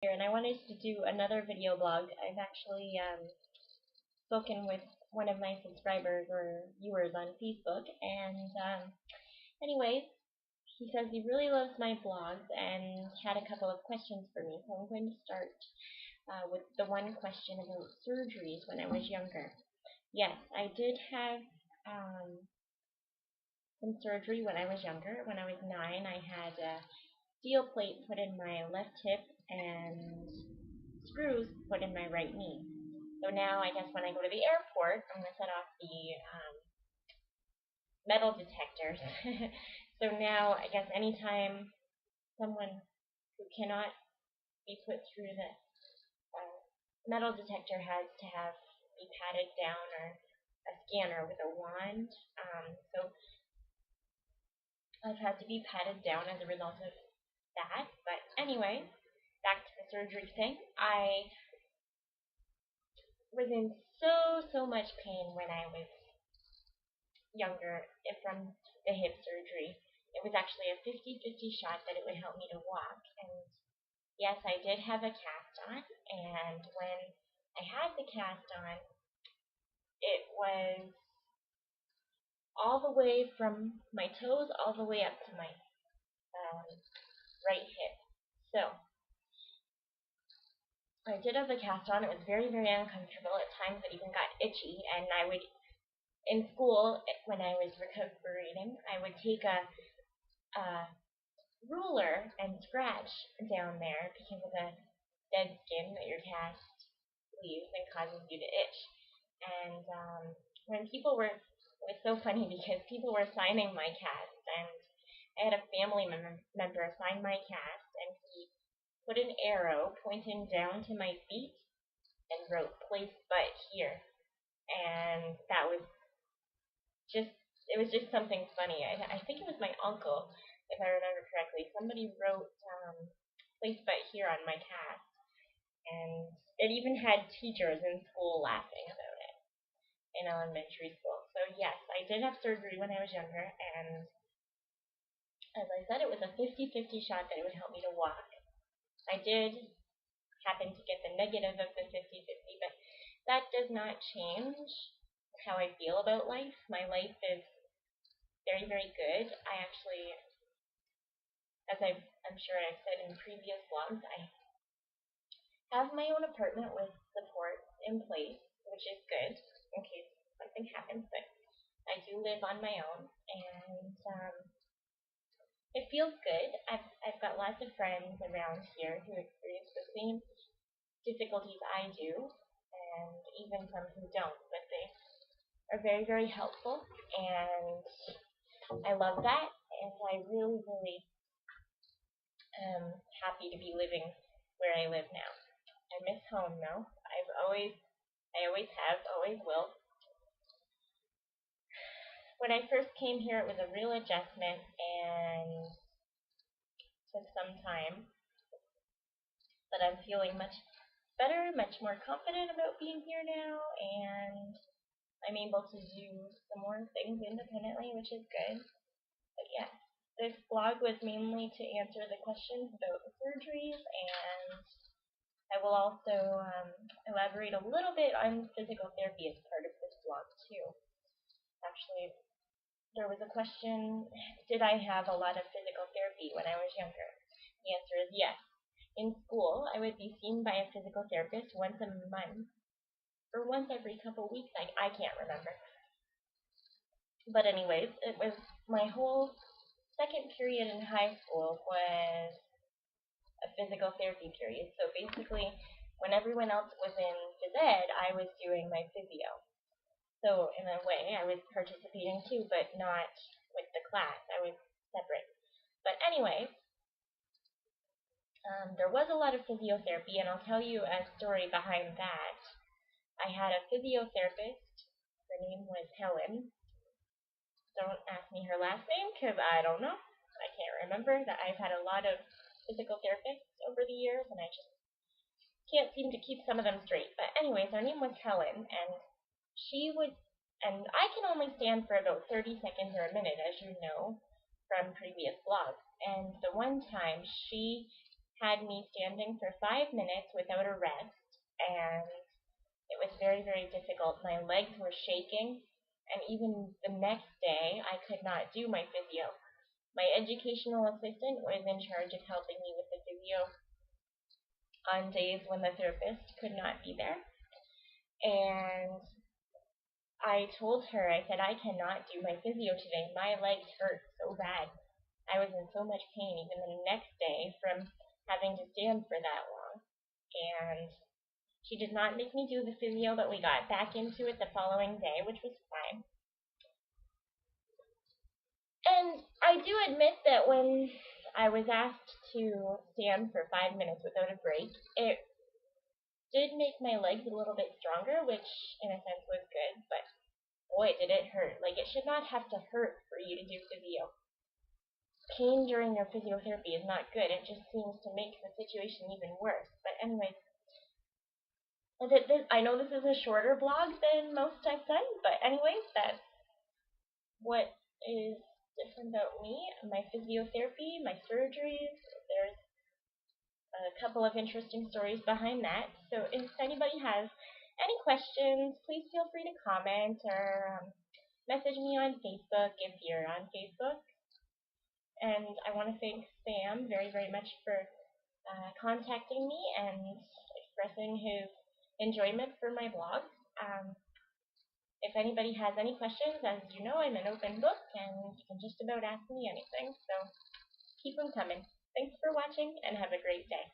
Here, and I wanted to do another video blog. I've actually spoken with one of my subscribers or viewers on Facebook, and anyways, he says he really loves my blogs and had a couple of questions for me. So I'm going to start with the one question about surgeries when I was younger. Yes, I did have some surgery when I was younger. When I was 9, I had a steel plate put in my left hip and screws put in my right knee. So now I guess when I go to the airport, I'm going to set off the metal detectors. So now I guess anytime someone who cannot be put through the metal detector has to be patted down, or a scanner with a wand. So I've had to be patted down as a result of that. But anyway, back to the surgery thing. I was in so much pain when I was younger from the hip surgery. It was actually a 50-50 shot that it would help me to walk. And yes, I did have a cast on, and when I had the cast on, it was all the way from my toes all the way up to my right hip. So I did have the cast on. It was very uncomfortable. At times it even got itchy, and I would, in school, when I was recuperating, I would take a ruler and scratch down there because of the dead skin that your cast leaves and causes you to itch. And when people were, it was so funny because people were signing my cast, and I had a family member sign my cast, and he put an arrow pointing down to my feet and wrote "place but here," and that was just, it was just something funny. I think it was my uncle, if I remember correctly. Somebody wrote "place but here" on my cast, and it even had teachers in school laughing about it in elementary school. So yes, I did have surgery when I was younger, and as I said, it was a 50-50 shot that it would help me to walk. I did happen to get the negative of the 50-50, but that does not change how I feel about life. My life is very good. I actually, as I'm sure I've said in previous vlogs, I have my own apartment with support in place, which is good in case something happens, but I do live on my own, and it feels good. I've got lots of friends around here who experience the same difficulties I do, and even some who don't, but they are very helpful, and I love that, and I really am happy to be living where I live now. I miss home though. I always have, always will. When I first came here, it was a real adjustment and took some time, but I'm feeling much better, much more confident about being here now, and I'm able to do some more things independently, which is good. But yeah, this blog was mainly to answer the questions about the surgeries, and I will also elaborate a little bit on physical therapy as part of this blog too. Actually, there was a question, did I have a lot of physical therapy when I was younger? The answer is yes. In school, I would be seen by a physical therapist once a month, or once every couple weeks, I can't remember. But anyways, it was my whole second period in high school was a physical therapy period. So basically, when everyone else was in phys ed, I was doing my physio. So in a way, I was participating too, but not with the class. I was separate. But anyway, there was a lot of physiotherapy, and I'll tell you a story behind that. I had a physiotherapist. Her name was Helen. Don't ask me her last name, because I don't know. I can't remember. That I've had a lot of physical therapists over the years, and I just can't seem to keep some of them straight. But anyways, her name was Helen, and she would, and I can only stand for about 30 seconds or a minute, as you know from previous vlogs. And the one time she had me standing for 5 minutes without a rest, and it was very, very difficult. My legs were shaking, and even the next day, I could not do my physio. My educational assistant was in charge of helping me with the physio on days when the therapist could not be there. And I told her, I said, I cannot do my physio today. My legs hurt so bad. I was in so much pain even the next day from having to stand for that long. And she did not make me do the physio, but we got back into it the following day, which was fine. And I do admit that when I was asked to stand for 5 minutes without a break, it did make my legs a little bit stronger, which in a sense was good, but boy, did it hurt. Like, it should not have to hurt for you to do physio. Pain during your physiotherapy is not good. It just seems to make the situation even worse. But anyway, I know this is a shorter blog than most I've done, but anyways, that's what is different about me, my physiotherapy, my surgeries. There's a couple of interesting stories behind that. So if anybody has any questions, please feel free to comment or message me on Facebook if you're on Facebook. And I want to thank Sam very, very much for contacting me and expressing his enjoyment for my blog. If anybody has any questions, as you know, I'm an open book and you can just about ask me anything. So keep them coming. Thanks for watching and have a great day.